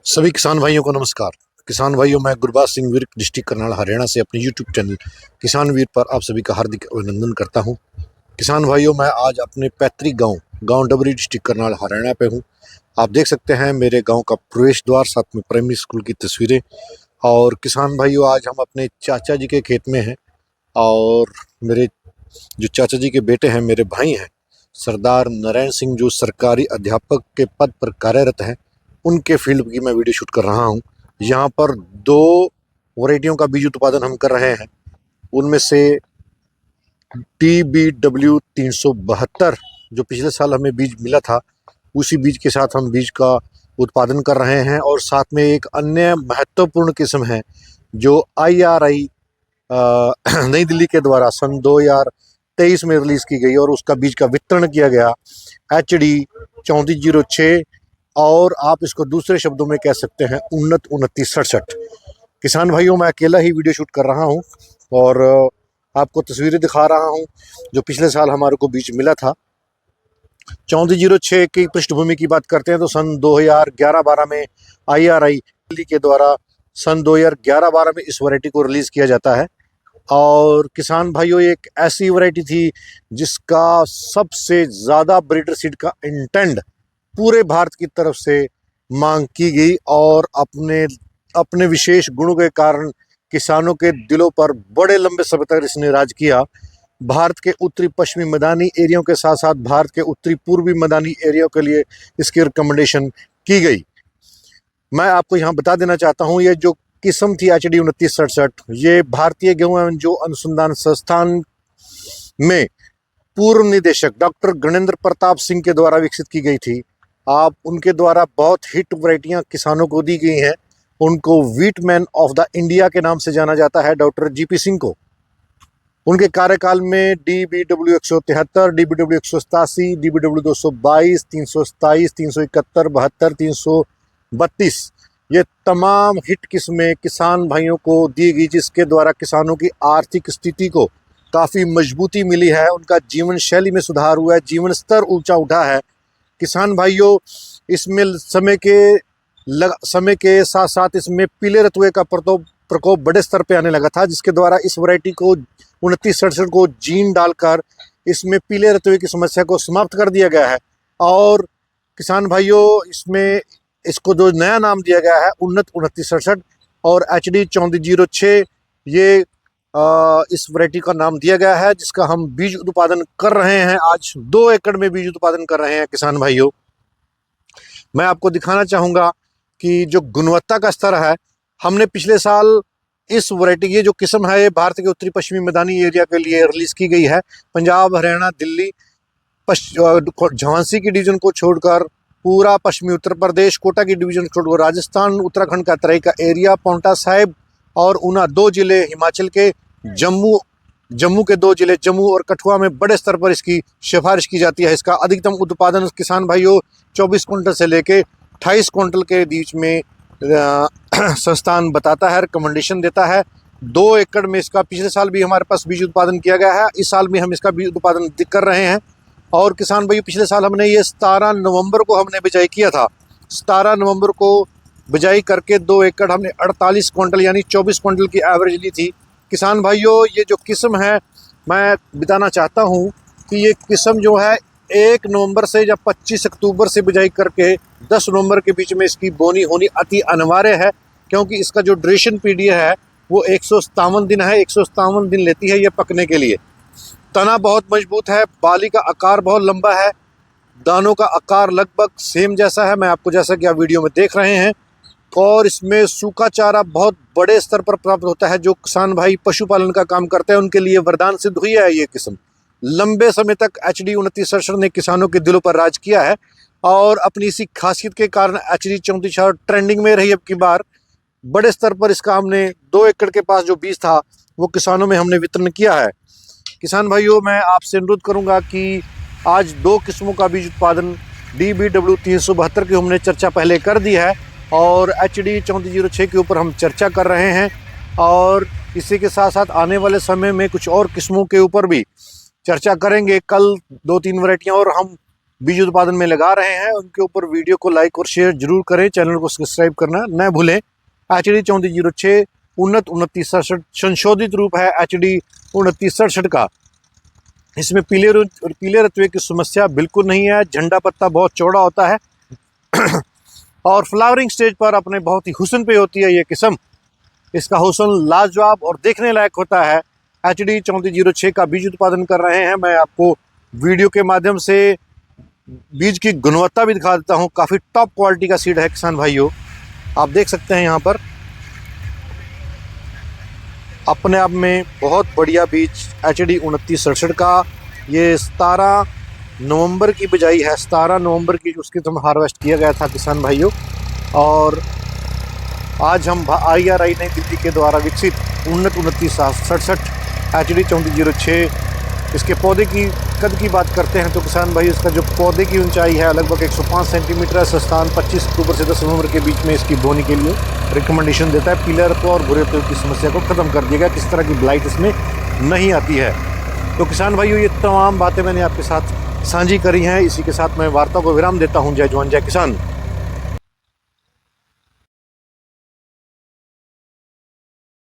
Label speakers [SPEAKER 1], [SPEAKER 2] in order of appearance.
[SPEAKER 1] सभी किसान भाइयों को नमस्कार। किसान भाइयों, मैं गुरबाज सिंह विर्क, डिस्ट्रिक्ट करनाल हरियाणा से अपने यूट्यूब चैनल किसान वीर पर आप सभी का हार्दिक अभिनंदन करता हूं। किसान भाइयों, मैं आज अपने पैतृक गांव डबरी, डिस्ट्रिक्ट करनाल हरियाणा पे हूं। आप देख सकते हैं मेरे गांव का प्रवेश द्वार, साथ में प्राइमरी स्कूल की तस्वीरें। और किसान भाइयों, आज हम अपने चाचा जी के खेत में हैं और मेरे जो चाचा जी के बेटे हैं, मेरे भाई हैं, सरदार नारायण सिंह, जो सरकारी अध्यापक के पद पर कार्यरत हैं, उनके फील्ड की मैं वीडियो शूट कर रहा हूं। यहाँ पर दो वैरायटियों का बीज उत्पादन हम कर रहे हैं। उनमें से TBW 372 जो पिछले साल हमें बीज मिला था, उसी बीज के साथ हम बीज का उत्पादन कर रहे हैं। और साथ में एक अन्य महत्वपूर्ण किस्म है जो IRI नई दिल्ली के द्वारा सन 2023 में रिलीज की गई और उसका बीज का वितरण किया गया, HD 3406, और आप इसको दूसरे शब्दों में कह सकते हैं उन्नत 2967। किसान भाइयों, मैं अकेला ही वीडियो शूट कर रहा हूं और आपको तस्वीरें दिखा रहा हूं जो पिछले साल हमारे को बीज मिला था। 3406 की पृष्ठभूमि की बात करते हैं तो सन 2011-12 में IRI दिल्ली के द्वारा सन 2011-12 में इस वैरायटी को रिलीज किया जाता है। और किसान भाइयों, एक ऐसी वैरायटी थी जिसका सबसे ज़्यादा ब्रीडर सीड का इंटेंट पूरे भारत की तरफ से मांग की गई और अपने विशेष गुणों के कारण किसानों के दिलों पर बड़े लंबे समय तक इसने राज किया। भारत के उत्तरी पश्चिमी मैदानी एरियो के साथ साथ भारत के उत्तरी पूर्वी मैदानी एरियो के लिए इसकी रिकमेंडेशन की गई। मैं आपको यहाँ बता देना चाहता हूँ, ये जो किस्म थी HD 2967, ये भारतीय गेहूं एवं जौ अनुसंधान संस्थान में पूर्व निदेशक डॉक्टर गणेंद्र प्रताप सिंह के द्वारा विकसित की गई थी। आप उनके द्वारा बहुत हिट वैरायटियाँ किसानों को दी गई हैं। उनको wheat man of the India के नाम से जाना जाता है, डॉक्टर GP सिंह को। उनके कार्यकाल में DBW 173, DBW 187, DBW 222, 327, 371, 72, 332, ये तमाम हिट किस्में किसान भाइयों को दी गई, जिसके द्वारा किसानों की आर्थिक स्थिति को काफ़ी मजबूती मिली है, उनका जीवन शैली में सुधार हुआ है, जीवन स्तर ऊंचा उठा है। किसान भाइयों, इसमें समय के साथ साथ इसमें पीले रतुए का प्रकोप बड़े स्तर पे आने लगा था, जिसके द्वारा इस वैरायटी को 2967 को जीन डालकर इसमें पीले रतुए की समस्या को समाप्त कर दिया गया है। और किसान भाइयों, इसमें इसको जो नया नाम दिया गया है उन्नत 2967 और HD 3406, ये इस वैरायटी का नाम दिया गया है, जिसका हम बीज उत्पादन कर रहे हैं। आज 2 एकड़ में बीज उत्पादन कर रहे हैं। किसान भाइयों, मैं आपको दिखाना चाहूँगा कि जो गुणवत्ता का स्तर है, हमने पिछले साल इस वैरायटी की जो किस्म है, ये भारत के उत्तरी पश्चिमी मैदानी एरिया के लिए रिलीज की गई है। पंजाब, हरियाणा, दिल्ली, झांसी की डिवीजन को छोड़कर पूरा पश्चिमी उत्तर प्रदेश, कोटा की डिवीजन छोड़कर राजस्थान, उत्तराखंड का तराई का एरिया, पांवटा साहिब और ऊना 2 जिले हिमाचल के, जम्मू के 2 जिले जम्मू और कठुआ में बड़े स्तर पर इसकी सिफारिश की जाती है। इसका अधिकतम उत्पादन किसान भाइयों 24 क्विंटल से लेके 28 क्विंटल के बीच में संस्थान बताता है, रिकमेंडेशन देता है। 2 एकड़ में इसका पिछले साल भी हमारे पास बीज उत्पादन किया गया है, इस साल भी हम इसका बीज उत्पादन कर रहे हैं। और किसान भाइयों, पिछले साल हमने ये 17 नवंबर को हमने बिजाई किया था। 17 नवंबर को बिजाई करके 2 एकड़ हमने 48 क्विंटल यानी 24 क्विंटल की एवरेज ली थी। किसान भाइयों, ये जो किस्म है, मैं बताना चाहता हूँ कि ये किस्म जो है 1 नवंबर से या 25 अक्टूबर से बिजाई करके 10 नवंबर के बीच में इसकी बोनी होनी अति अनिवार्य है, क्योंकि इसका जो ड्यूरेशन पीरियड है वो 157 दिन है। 157 दिन लेती है ये पकने के लिए। तना बहुत मजबूत है, बाली का आकार बहुत लंबा है, दानों का आकार लगभग सेम जैसा है, मैं आपको जैसा कि आप वीडियो में देख रहे हैं। और इसमें सूखा चारा बहुत बड़े स्तर पर प्राप्त होता है। जो किसान भाई पशुपालन का काम करते हैं उनके लिए वरदान सिद्ध हुई है ये किस्म। लंबे समय तक HD 2967 ने किसानों के दिलों पर राज किया है और अपनी इसी खासियत के कारण HD 3406 ट्रेंडिंग में रही। अब की बार बड़े स्तर पर इसका हमने 2 एकड़ के पास जो बीज था वो किसानों में हमने वितरण किया है। किसान भाइयों, मैं आपसे अनुरोध करूंगा कि आज 2 किस्मों का बीज उत्पादन DBW 372 की हमने चर्चा पहले कर दी है और HD 3406 के ऊपर हम चर्चा कर रहे हैं। और इसी के साथ साथ आने वाले समय में कुछ और किस्मों के ऊपर भी चर्चा करेंगे। कल 2-3 वैरायटियाँ और हम बीज उत्पादन में लगा रहे हैं उनके ऊपर वीडियो को लाइक और शेयर जरूर करें, चैनल को सब्सक्राइब करना न भूलें। HD 3406 उन्नत 2967 संशोधित रूप है HD 2967 का। इसमें पीले रतुए की समस्या बिल्कुल नहीं है। झंडा पत्ता बहुत चौड़ा होता है और फ्लावरिंग स्टेज पर अपने बहुत ही हुस्न पे होती है ये किस्म। इसका हुस्न लाजवाब और देखने लायक होता है। HD 3406 का बीज उत्पादन कर रहे हैं। मैं आपको वीडियो के माध्यम से बीज की गुणवत्ता भी दिखा देता हूँ। काफ़ी टॉप क्वालिटी का सीड है किसान भाइयों, आप देख सकते हैं यहाँ पर अपने आप में बहुत बढ़िया बीज HD 2967 का। ये 17 नवंबर की बिजाई है, 17 नवंबर की उसकी तो हार्वेस्ट किया गया था किसान भाइयों। और आज हम IRI नई दिल्ली के द्वारा विकसित उन्नत 2967 HD 3406 इसके पौधे की कद की बात करते हैं तो किसान भाई इसका जो पौधे की ऊंचाई है लगभग 105 सेंटीमीटर है। संस्थान 25 अक्टूबर से 10 नवंबर के बीच में इसकी बोनी के लिए रिकमेंडेशन देता है। पीले रतुआ और भूरे रतुए की समस्या को ख़त्म कर दिया गया, किस तरह की ब्लाइट इसमें नहीं आती है। तो किसान भाइयों ये तमाम बातें मैंने आपके साथ साझी करी हैं। इसी के साथ मैं वार्ता को विराम देता हूँ। जय जवान जय किसान।